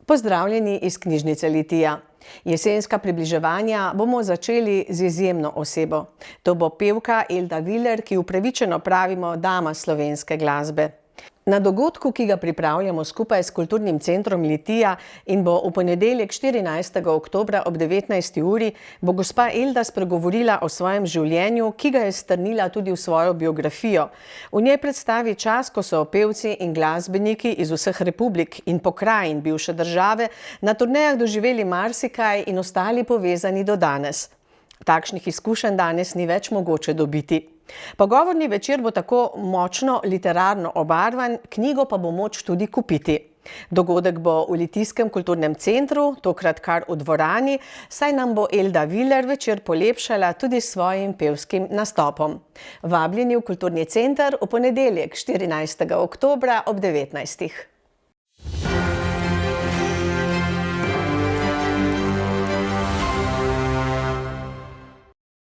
Pozdravljeni iz knjižnice Litija. Jesenska približevanja bomo začeli z izjemno osebo. To bo pevka Elda Viler, ki upravičeno pravimo dama slovenske glasbe. Na dogodku, ki ga pripravljamo skupaj s Kulturnim centrom Litija in bo v ponedeljek 14. oktobra ob 19. uri, bo gospa Elda spregovorila o svojem življenju, ki ga je strnila tudi v svojo biografijo. V njej predstavi čas, ko so pevci in glasbeniki iz vseh republik in pokrajin bivše države na turnejah doživeli marsikaj in ostali povezani do danes. Takšnih izkušenj danes ni več mogoče dobiti. Pogovorni večer bo tako močno literarno obarvan, knjigo pa bo moč tudi kupiti. Dogodek bo v Litijskem kulturnem centru, tokrat kar v dvorani, saj nam bo Elda Viler večer polepšala tudi s svojim pevskim nastopom. Vabljeni v Kulturni center v ponedeljek 14. oktobra ob 19.